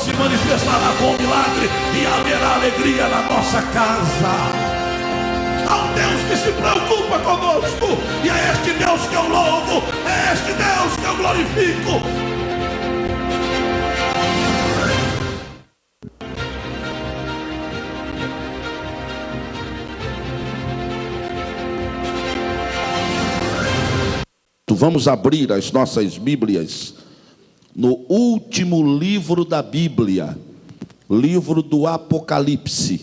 se manifestará com o milagre e haverá alegria na nossa casa. Há um Deus que se preocupa conosco, e é este Deus que eu louvo, é este Deus que eu glorifico. Vamos abrir as nossas Bíblias no último livro da Bíblia, livro do Apocalipse.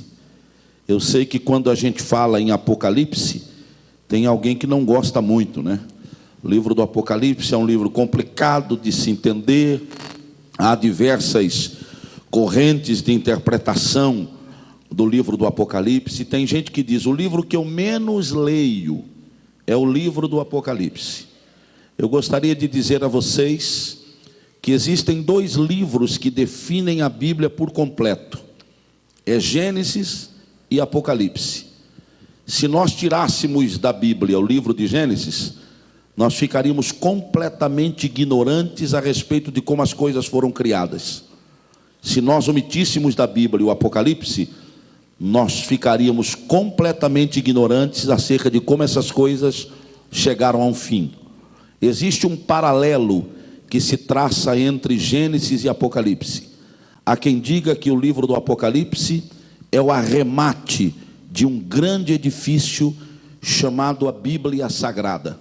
Eu sei que quando a gente fala em Apocalipse, tem alguém que não gosta muito, né? O livro do Apocalipse é um livro complicado de se entender, há diversas correntes de interpretação do livro do Apocalipse. Tem gente que diz: o livro que eu menos leio é o livro do Apocalipse. Eu gostaria de dizer a vocês que existem dois livros que definem a Bíblia por completo: é Gênesis e Apocalipse. Se nós tirássemos da Bíblia o livro de Gênesis, nós ficaríamos completamente ignorantes a respeito de como as coisas foram criadas. Se nós omitíssemos da Bíblia o Apocalipse, nós ficaríamos completamente ignorantes acerca de como essas coisas chegaram a um fim. Existe um paralelo que se traça entre Gênesis e Apocalipse. Há quem diga que o livro do Apocalipse é o arremate de um grande edifício chamado a Bíblia Sagrada.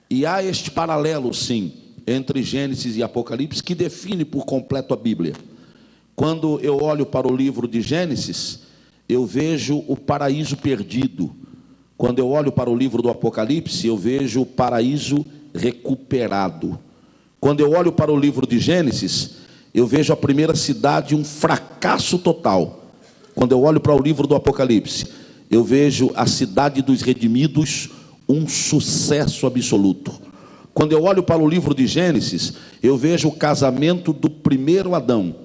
E há este paralelo, sim, entre Gênesis e Apocalipse, que define por completo a Bíblia. Quando eu olho para o livro de Gênesis, eu vejo o paraíso perdido. Quando eu olho para o livro do Apocalipse, eu vejo o paraíso recuperado. Quando eu olho para o livro de Gênesis, eu vejo a primeira cidade um fracasso total. Quando eu olho para o livro do Apocalipse, eu vejo a cidade dos redimidos um sucesso absoluto. Quando eu olho para o livro de Gênesis, eu vejo o casamento do primeiro Adão.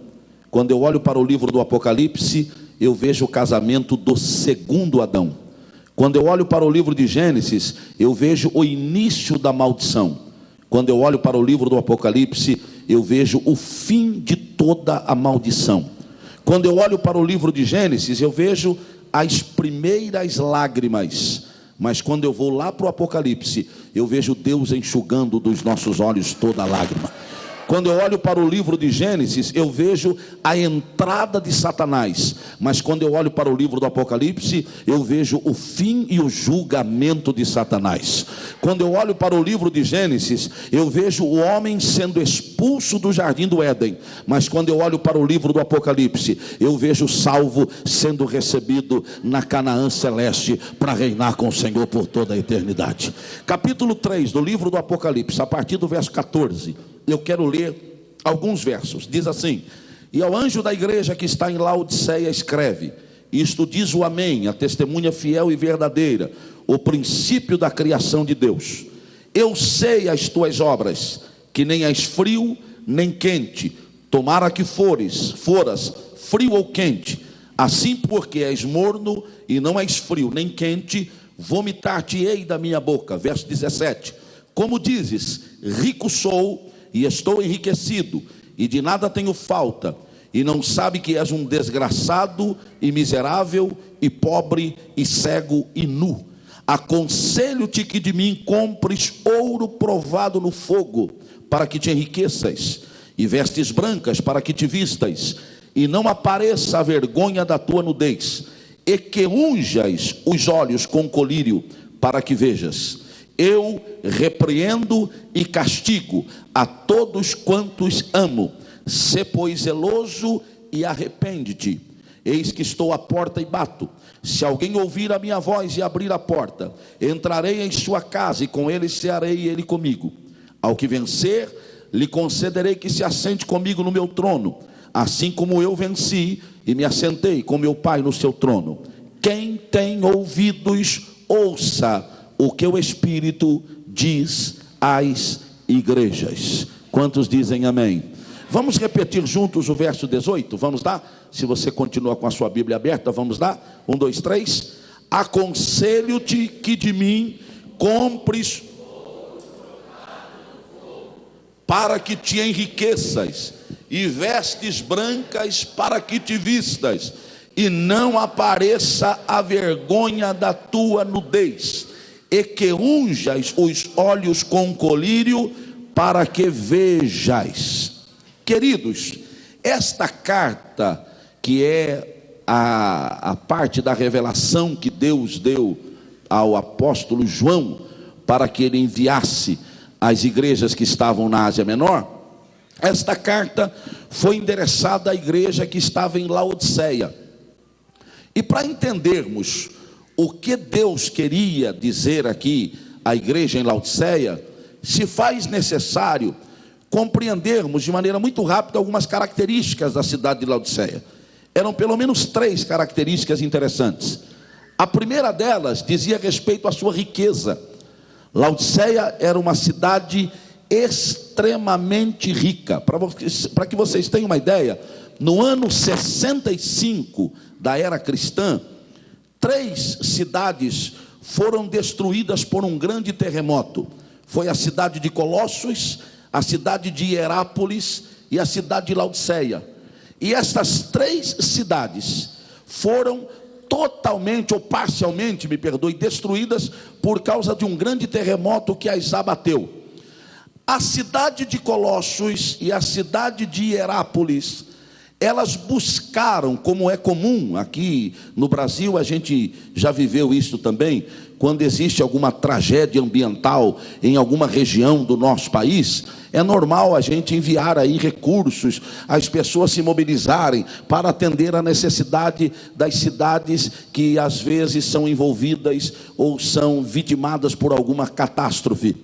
Quando eu olho para o livro do Apocalipse, eu vejo o casamento do segundo Adão. Quando eu olho para o livro de Gênesis, eu vejo o início da maldição. Quando eu olho para o livro do Apocalipse, eu vejo o fim de toda a maldição. Quando eu olho para o livro de Gênesis, eu vejo as primeiras lágrimas. Mas quando eu vou lá para o Apocalipse, eu vejo Deus enxugando dos nossos olhos toda a lágrima. Quando eu olho para o livro de Gênesis, eu vejo a entrada de Satanás. Mas quando eu olho para o livro do Apocalipse, eu vejo o fim e o julgamento de Satanás. Quando eu olho para o livro de Gênesis, eu vejo o homem sendo expulso do jardim do Éden. Mas quando eu olho para o livro do Apocalipse, eu vejo o salvo sendo recebido na Canaã celeste para reinar com o Senhor por toda a eternidade. Capítulo 3 do livro do Apocalipse, a partir do verso 14. Eu quero ler alguns versos. Diz assim: e ao anjo da igreja que está em Laodiceia escreve: isto diz o Amém, a testemunha fiel e verdadeira, o princípio da criação de Deus. Eu sei as tuas obras, que nem és frio nem quente. Tomara que foras frio ou quente. Assim, porque és morno e não és frio nem quente, vomitar-te-ei da minha boca. Verso 17: como dizes, rico sou e estou enriquecido, e de nada tenho falta, e não sabe que és um desgraçado e miserável, e pobre, e cego, e nu. Aconselho-te que de mim compres ouro provado no fogo, para que te enriqueças, e vestes brancas para que te vistas, e não apareça a vergonha da tua nudez, e que unjas os olhos com colírio, para que vejas. Eu repreendo e castigo a todos quantos amo. Sê, pois, zeloso e arrepende-te. Eis que estou à porta e bato. Se alguém ouvir a minha voz e abrir a porta, entrarei em sua casa e com ele cearei e ele comigo. Ao que vencer, lhe concederei que se assente comigo no meu trono, assim como eu venci e me assentei com meu Pai no seu trono. Quem tem ouvidos, ouça o que o Espírito diz às igrejas. Quantos dizem amém? Vamos repetir juntos o verso 18, vamos lá? Se você continua com a sua Bíblia aberta, vamos lá? 1, 2, 3. Aconselho-te que de mim compres para que te enriqueças, e vestes brancas para que te vistas, e não apareça a vergonha da tua nudez, e que unjas os olhos com colírio para que vejais. Queridos, esta carta, que é a parte da revelação que Deus deu ao apóstolo João, para que ele enviasse às igrejas que estavam na Ásia Menor, esta carta foi endereçada à igreja que estava em Laodiceia. E para entendermos o que Deus queria dizer aqui à igreja em Laodiceia, se faz necessário compreendermos de maneira muito rápida algumas características da cidade de Laodiceia. Eram pelo menos 3 características interessantes. A primeira delas dizia respeito à sua riqueza. Laodiceia era uma cidade extremamente rica. Para que vocês tenham uma ideia, no ano 65 da era cristã, 3 cidades foram destruídas por um grande terremoto. Foi a cidade de Colossos, a cidade de Hierápolis e a cidade de Laodiceia. E essas 3 cidades foram totalmente ou parcialmente, me perdoe, destruídas por causa de um grande terremoto que as abateu. A cidade de Colossos e a cidade de Hierápolis, elas buscaram, como é comum aqui no Brasil, a gente já viveu isso também, quando existe alguma tragédia ambiental em alguma região do nosso país, é normal a gente enviar aí recursos, as pessoas se mobilizarem para atender a necessidade das cidades que às vezes são envolvidas ou são vitimadas por alguma catástrofe.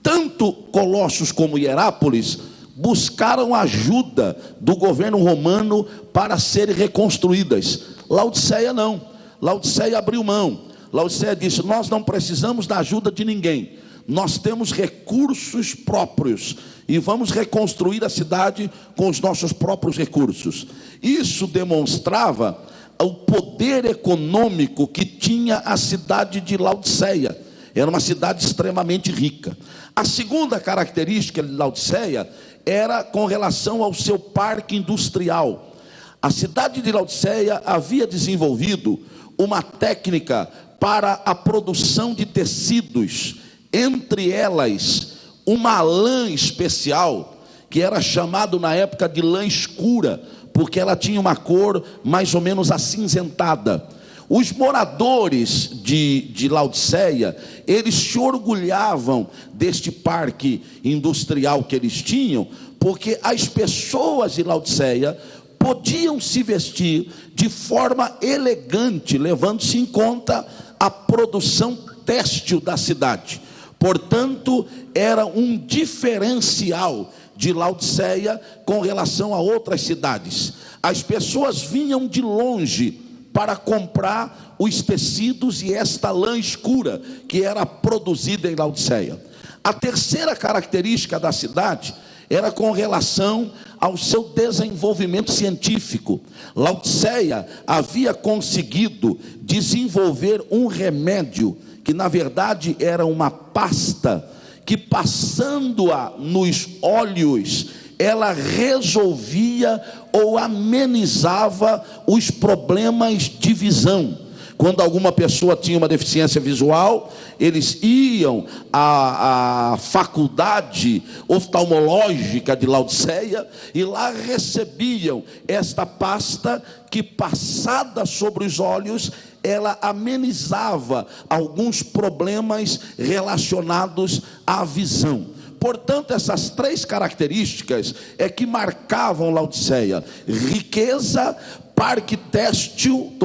Tanto Colossos como Hierápolis buscaram ajuda do governo romano para serem reconstruídas. Laodiceia não. Laodiceia abriu mão. Laodiceia disse: nós não precisamos da ajuda de ninguém, nós temos recursos próprios e vamos reconstruir a cidade com os nossos próprios recursos. Isso demonstrava o poder econômico que tinha a cidade de Laodiceia. Era uma cidade extremamente rica. A segunda característica de Laodiceia era com relação ao seu parque industrial. A cidade de Laodiceia havia desenvolvido uma técnica para a produção de tecidos, entre elas uma lã especial, que era chamado na época de lã escura, porque ela tinha uma cor mais ou menos acinzentada. Os moradores de Laodiceia, eles se orgulhavam deste parque industrial que eles tinham, porque as pessoas de Laodiceia podiam se vestir de forma elegante, levando-se em conta a produção têxtil da cidade. Portanto, era um diferencial de Laodiceia com relação a outras cidades. As pessoas vinham de longe para comprar os tecidos e esta lã escura que era produzida em Laodiceia. A terceira característica da cidade era com relação ao seu desenvolvimento científico. Laodiceia havia conseguido desenvolver um remédio que na verdade era uma pasta que, passando-a nos olhos, ela resolvia ou amenizava os problemas de visão. Quando alguma pessoa tinha uma deficiência visual, eles iam à faculdade oftalmológica de Laodiceia e lá recebiam esta pasta que, passada sobre os olhos, ela amenizava alguns problemas relacionados à visão. Portanto, essas 3 características é que marcavam Laodiceia: riqueza, parque têxtil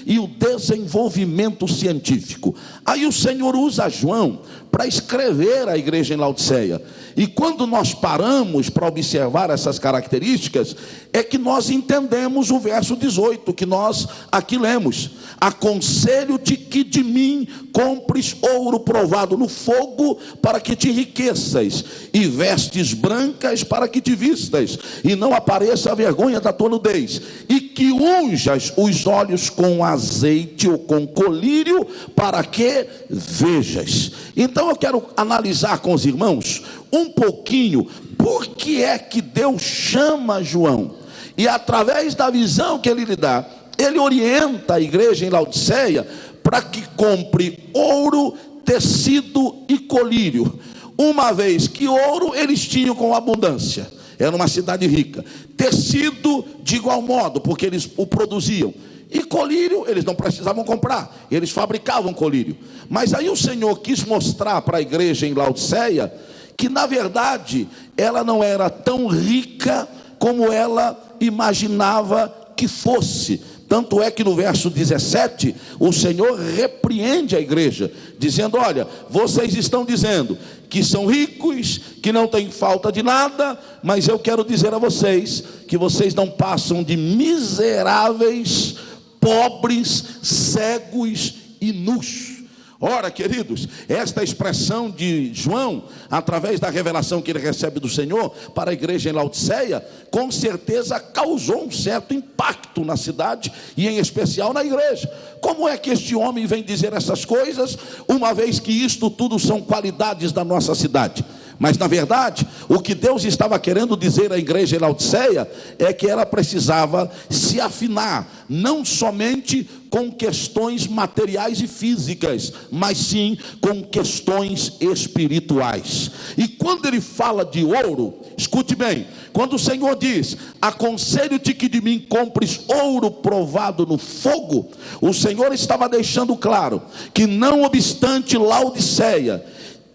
e o desenvolvimento científico. Aí o Senhor usa João para escrever a igreja em Laodiceia. E quando nós paramos para observar essas características, é que nós entendemos o verso 18, que nós aqui lemos: aconselho-te que de mim compres ouro provado no fogo, para que te enriqueças, e vestes brancas para que te vistas, e não apareça a vergonha da tua nudez, e que unjas os olhos com azeite ou com colírio, para que vejas. Então eu quero analisar com os irmãos um pouquinho por que é que Deus chama João. E através da visão que ele lhe dá, ele orienta a igreja em Laodiceia para que compre ouro, tecido e colírio, uma vez que ouro eles tinham com abundância, era uma cidade rica. Tecido de igual modo, porque eles o produziam. E colírio eles não precisavam comprar, eles fabricavam colírio. Mas aí o Senhor quis mostrar para a igreja em Laodiceia que na verdade ela não era tão rica como ela imaginava que fosse. Tanto é que no verso 17 o Senhor repreende a igreja, dizendo: olha, vocês estão dizendo que são ricos, que não têm falta de nada, mas eu quero dizer a vocês que vocês não passam de miseráveis, pobres, cegos e nus. Ora, queridos, esta expressão de João, através da revelação que ele recebe do Senhor para a igreja em Laodiceia, com certeza causou um certo impacto na cidade e em especial na igreja. Como é que este homem vem dizer essas coisas, uma vez que isto tudo são qualidades da nossa cidade? Mas na verdade, o que Deus estava querendo dizer à igreja em Laodiceia é que ela precisava se afinar, não somente com questões materiais e físicas, mas sim com questões espirituais. E quando ele fala de ouro, escute bem, quando o Senhor diz: aconselho-te que de mim compres ouro provado no fogo, o Senhor estava deixando claro que, não obstante Laodiceia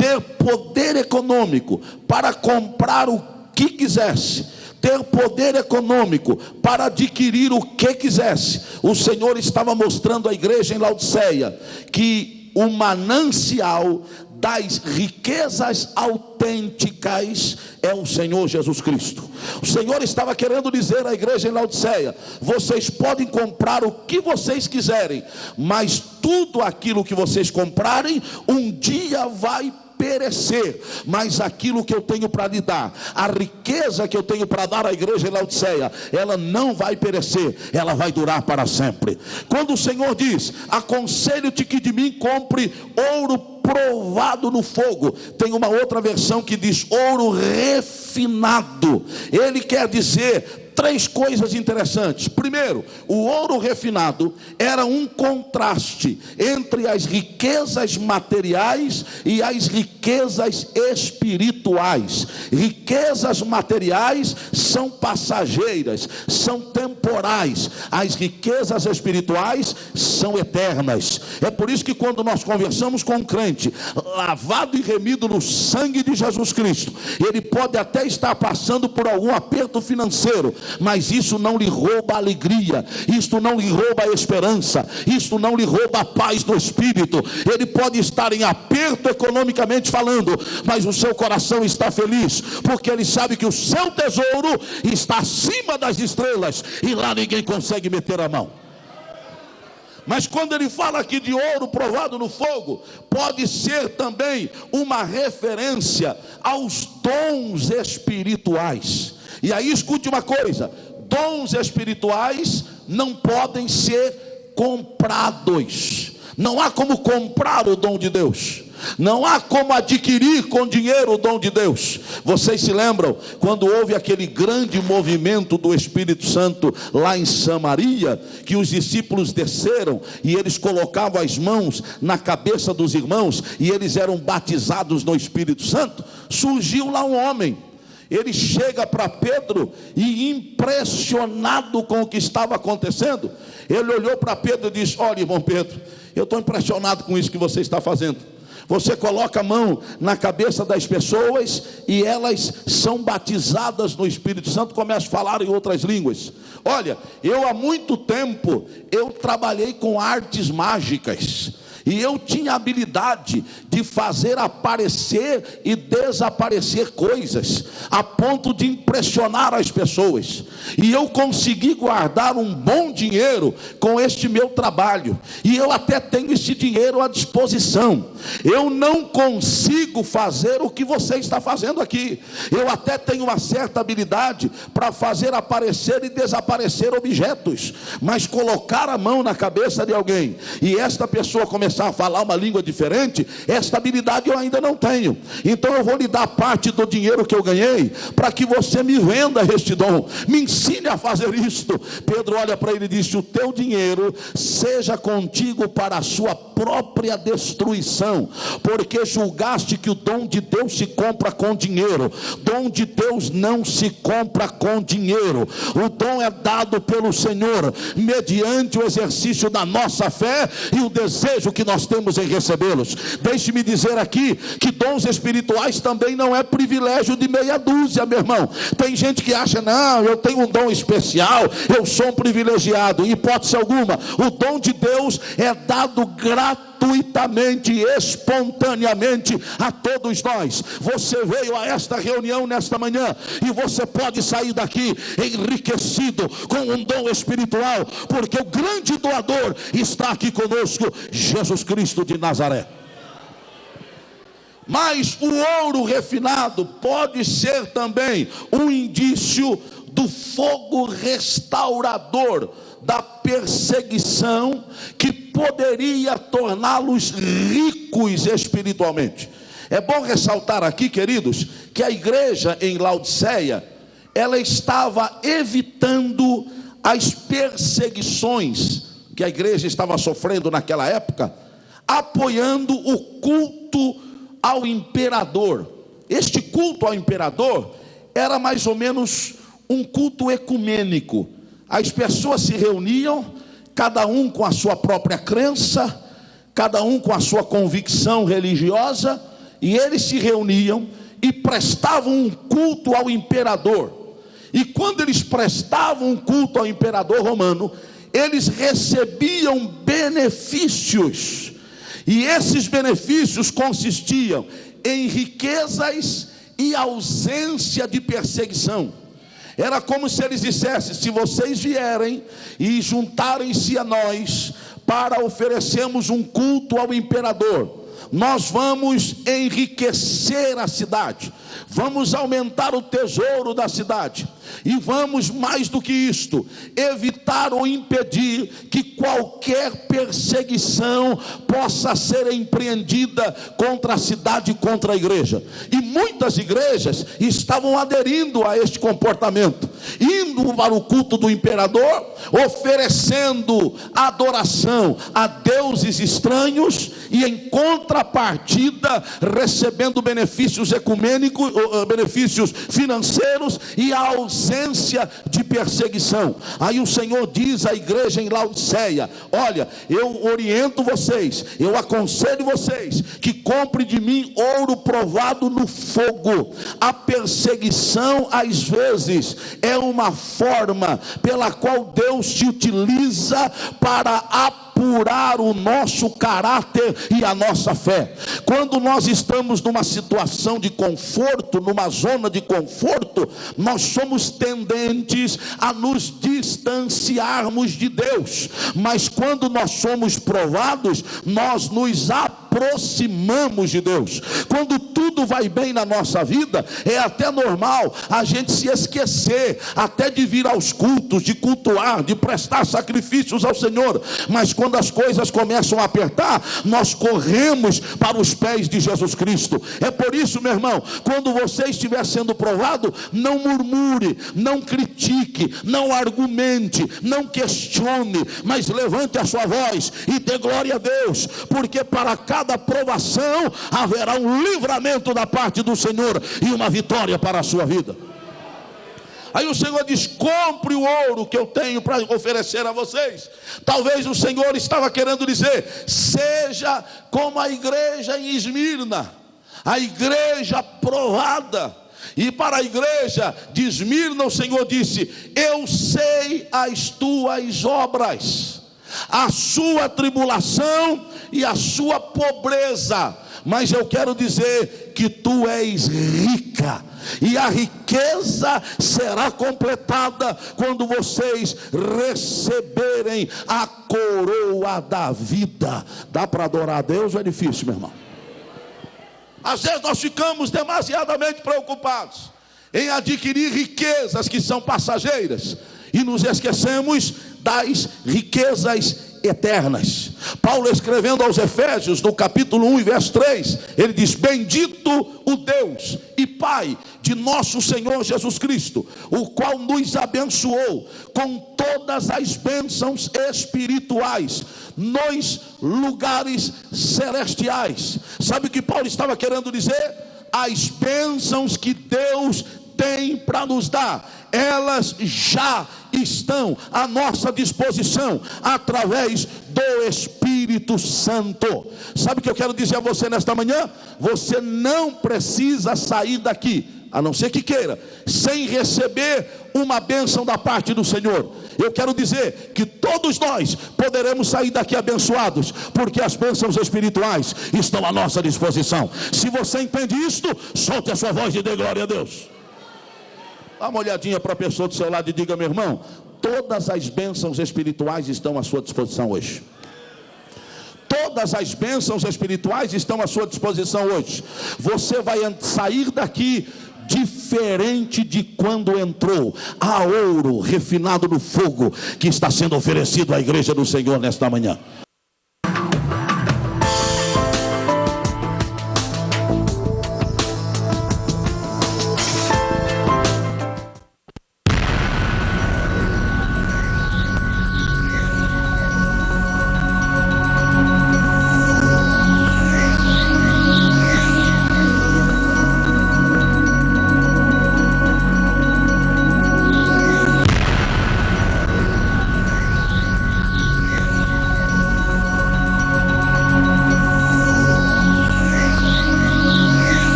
ter poder econômico para comprar o que quisesse, ter poder econômico para adquirir o que quisesse, o Senhor estava mostrando à igreja em Laodiceia que o manancial das riquezas autênticas é o Senhor Jesus Cristo. O Senhor estava querendo dizer à igreja em Laodiceia: vocês podem comprar o que vocês quiserem, mas tudo aquilo que vocês comprarem um dia vai perecer, mas aquilo que eu tenho para lhe dar, a riqueza que eu tenho para dar à igreja em Laodiceia, ela não vai perecer, ela vai durar para sempre. Quando o Senhor diz: aconselho-te que de mim compre ouro provado no fogo, tem uma outra versão que diz ouro refinado. Ele quer dizer três coisas interessantes. Primeiro, o ouro refinado era um contraste entre as riquezas materiais e as riquezas espirituais. Riquezas materiais são passageiras, são temporais. As riquezas espirituais são eternas. É por isso que quando nós conversamos com um crente lavado e remido no sangue de Jesus Cristo, ele pode até estar passando por algum aperto financeiro, mas isso não lhe rouba a alegria, isto não lhe rouba a esperança, isto não lhe rouba a paz do espírito. Ele pode estar em aperto economicamente falando, mas o seu coração está feliz, porque ele sabe que o seu tesouro está acima das estrelas, e lá ninguém consegue meter a mão. Mas quando ele fala aqui de ouro provado no fogo, pode ser também uma referência aos dons espirituais. E aí escute uma coisa: dons espirituais não podem ser comprados. Não há como comprar o dom de Deus, não há como adquirir com dinheiro o dom de Deus. Vocês se lembram quando houve aquele grande movimento do Espírito Santo lá em Samaria, que os discípulos desceram e eles colocavam as mãos na cabeça dos irmãos e eles eram batizados no Espírito Santo? Surgiu lá um homem, ele chega para Pedro e, impressionado com o que estava acontecendo, ele olhou para Pedro e disse: olha, irmão Pedro, eu estou impressionado com isso que você está fazendo. Você coloca a mão na cabeça das pessoas e elas são batizadas no Espírito Santo, começam a falar em outras línguas. Olha, eu há muito tempo eu trabalhei com artes mágicas, e eu tinha a habilidade de fazer aparecer e desaparecer coisas, a ponto de impressionar as pessoas. E eu consegui guardar um bom dinheiro com este meu trabalho. E eu até tenho esse dinheiro à disposição. Eu não consigo fazer o que você está fazendo aqui. Eu até tenho uma certa habilidade para fazer aparecer e desaparecer objetos, mas colocar a mão na cabeça de alguém e esta pessoa começar a falar uma língua diferente, esta habilidade eu ainda não tenho. Então eu vou lhe dar parte do dinheiro que eu ganhei, para que você me venda este dom, me ensine a fazer isto. Pedro olha para ele e disse: o teu dinheiro seja contigo para a sua própria destruição, porque julgaste que o dom de Deus se compra com dinheiro. Dom de Deus não se compra com dinheiro. O dom é dado pelo Senhor, mediante o exercício da nossa fé e o desejo que nós temos em recebê-los. Deixe-me dizer aqui que dons espirituais também não é privilégio de meia dúzia, meu irmão. Tem gente que acha: não, eu tenho um dom especial, eu sou um privilegiado. Em hipótese alguma, o dom de Deus é dado gratuitamente, espontaneamente a todos nós. Você veio a esta reunião nesta manhã e você pode sair daqui enriquecido com um dom espiritual, porque o grande doador está aqui conosco, Jesus Cristo de Nazaré. Mas o ouro refinado pode ser também um indício do fogo restaurador da perseguição, que poderia torná-los ricos espiritualmente. É bom ressaltar aqui, queridos, que a igreja em Laodiceia, ela estava evitando as perseguições que a igreja estava sofrendo naquela época, apoiando o culto ao imperador. Este culto ao imperador era mais ou menos um culto ecumênico. As pessoas se reuniam, cada um com a sua própria crença, cada um com a sua convicção religiosa, e eles se reuniam e prestavam um culto ao imperador. E quando eles prestavam um culto ao imperador romano, eles recebiam benefícios, e esses benefícios consistiam em riquezas e ausência de perseguição. Era como se eles dissessem: se vocês vierem e juntarem-se a nós para oferecermos um culto ao imperador, nós vamos enriquecer a cidade, vamos aumentar o tesouro da cidade, e vamos, mais do que isto, evitar ou impedir que qualquer perseguição possa ser empreendida contra a cidade e contra a igreja. E muitas igrejas estavam aderindo a este comportamento, indo para o culto do imperador, oferecendo adoração a deuses estranhos, e em contrapartida recebendo benefícios ecumênicos, benefícios financeiros e a ausência de perseguição. Aí o Senhor diz à igreja em Laodiceia: olha, eu oriento vocês, eu aconselho vocês que compre de mim ouro provado no fogo. A perseguição às vezes é uma forma pela qual Deus te utiliza para apurar o nosso caráter e a nossa fé. Quando nós estamos numa situação de conforto, numa zona de conforto, nós somos tendentes a nos distanciarmos de Deus. Mas quando nós somos provados, nós nos aproximamos de Deus. Quando tudo vai bem na nossa vida, é até normal a gente se esquecer até de vir aos cultos, de cultuar, de prestar sacrifícios ao Senhor. Mas quando as coisas começam a apertar, nós corremos para os pés de Jesus Cristo. É por isso, meu irmão, quando você estiver sendo provado, não murmure, não critique, não argumente, não questione, mas levante a sua voz e dê glória a Deus, porque para cada provação haverá um livramento da parte do Senhor e uma vitória para a sua vida. Aí o Senhor diz: compre o ouro que eu tenho para oferecer a vocês. Talvez o Senhor estava querendo dizer: seja como a igreja em Esmirna, a igreja provada. E para a igreja de Esmirna o Senhor disse: eu sei as tuas obras, a sua tribulação e a sua pobreza, mas eu quero dizer que tu és rica, e a riqueza será completada quando vocês receberem a coroa da vida. Dá para adorar a Deus ou é difícil, meu irmão? Às vezes nós ficamos demasiadamente preocupados em adquirir riquezas que são passageiras e nos esquecemos das riquezas eternas. Paulo, escrevendo aos Efésios, no capítulo 1 e verso 3, ele diz: bendito o Deus e Pai de nosso Senhor Jesus Cristo, o qual nos abençoou com todas as bênçãos espirituais nos lugares celestiais. Sabe o que Paulo estava querendo dizer? As bênçãos que Deus tem para nos dar, elas já estão à nossa disposição através do Espírito Santo. Sabe o que eu quero dizer a você nesta manhã? Você não precisa sair daqui, a não ser que queira, sem receber uma bênção da parte do Senhor. Eu quero dizer que todos nós poderemos sair daqui abençoados, porque as bênçãos espirituais estão à nossa disposição. Se você entende isto, solte a sua voz e dê glória a Deus. Dá uma olhadinha para a pessoa do seu lado e diga: meu irmão, todas as bênçãos espirituais estão à sua disposição hoje. Todas as bênçãos espirituais estão à sua disposição hoje. Você vai sair daqui diferente de quando entrou. Há ouro refinado no fogo que está sendo oferecido à igreja do Senhor nesta manhã.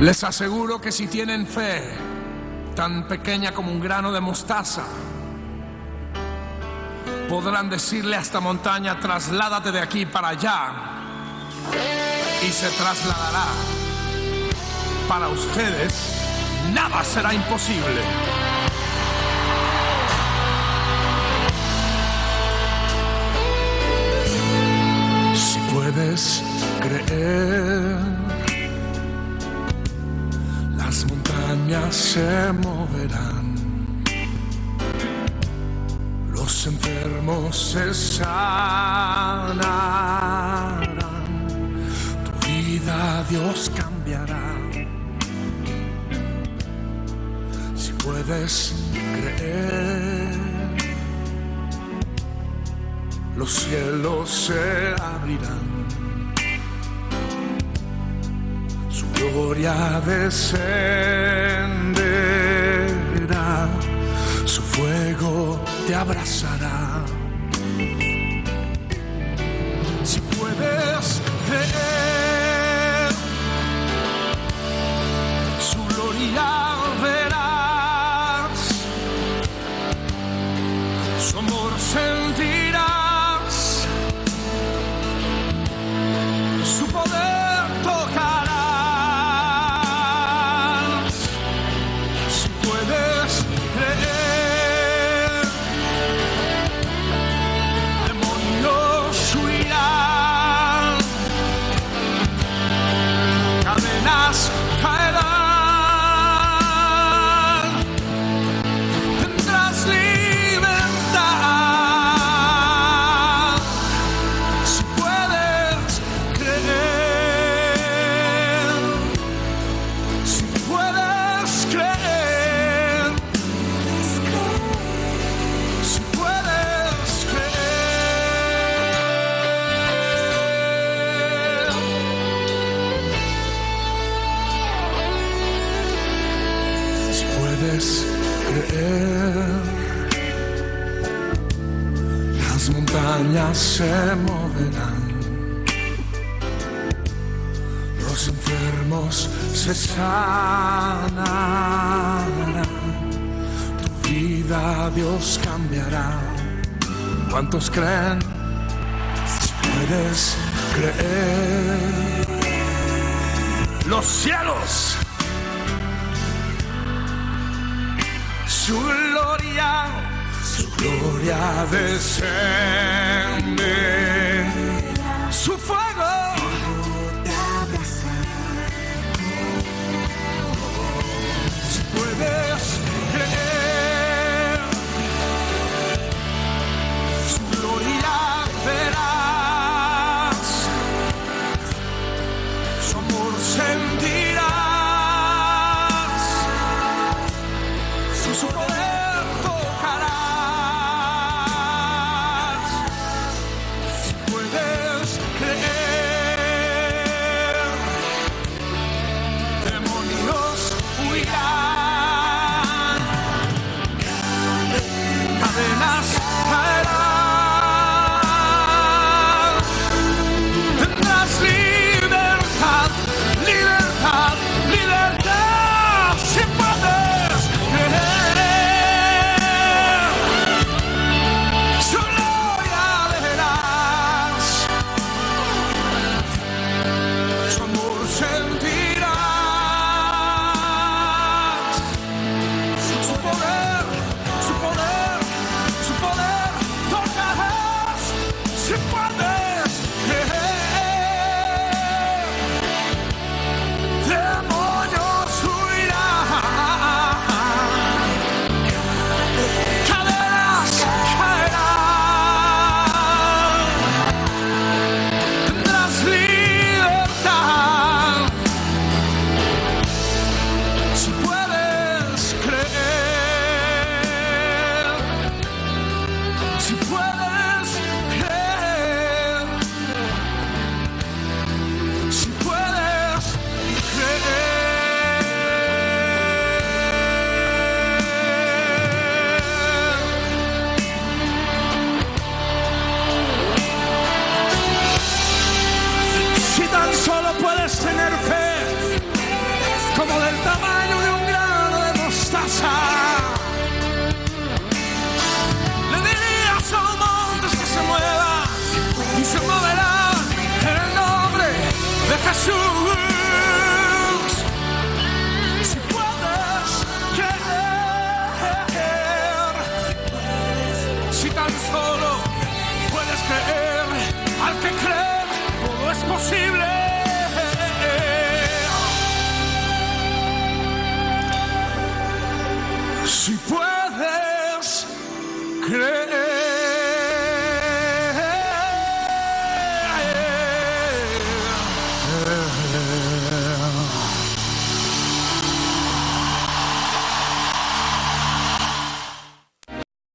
Les aseguro que si tienen fe tan pequeña como un grano de mostaza, podrán decirle a esta montaña: trasládate de aquí para allá, y se trasladará. Para ustedes nada será imposible. Si puedes creer, las montañas se moverán, los enfermos se sanarán, tu vida Dios cambiará. Si puedes creer, los cielos se abrirán, gloria descenderá, su fuego te abrazará. Si puedes creer, su gloria verás, su amor sentirás, su poder tocará. Caerán, tendrás libertad. Si puedes creer, si puedes creer, si puedes creer. Puedes creer, las montañas se moverán, los enfermos se sanarán, tu vida Dios cambiará. ¿Cuántos creen? Si puedes creer, los cielos, su gloria Gloria descende, su fuego